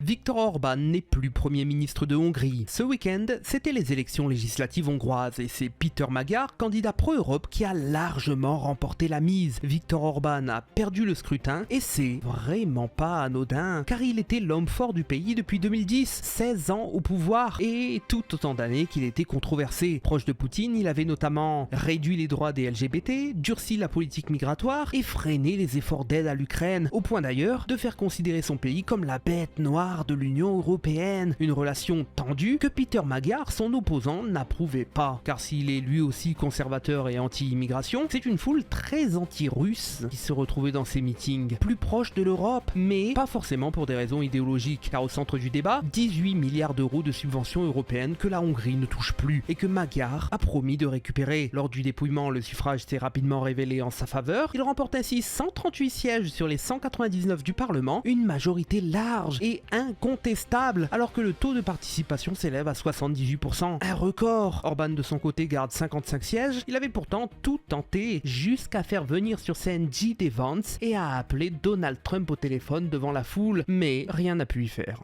Viktor Orban n'est plus Premier ministre de Hongrie. Ce week-end, c'était les élections législatives hongroises et c'est Peter Magyar, candidat pro-Europe, qui a largement remporté la mise. Viktor Orban a perdu le scrutin et c'est vraiment pas anodin, car il était l'homme fort du pays depuis 2010, 16 ans au pouvoir et tout autant d'années qu'il était controversé. Proche de Poutine, il avait notamment réduit les droits des LGBT, durci la politique migratoire et freiné les efforts d'aide à l'Ukraine, au point d'ailleurs de faire considérer son pays comme la bête noire de l'Union européenne. Une relation tendue que Peter Magyar, son opposant, n'approuvait pas. Car s'il est lui aussi conservateur et anti-immigration, c'est une foule très anti-russe qui se retrouvait dans ces meetings, plus proche de l'Europe, mais pas forcément pour des raisons idéologiques. Car au centre du débat, 18 milliards d'euros de subventions européennes que la Hongrie ne touche plus et que Magyar a promis de récupérer. Lors du dépouillement, le suffrage s'est rapidement révélé en sa faveur. Il remporte ainsi 138 sièges sur les 199 du Parlement, une majorité large et incontestable, alors que le taux de participation s'élève à 78%. Un record. Orban de son côté garde 55 sièges. Il avait pourtant tout tenté, jusqu'à faire venir sur scène J.D. Vance et à appeler Donald Trump au téléphone devant la foule, mais rien n'a pu y faire.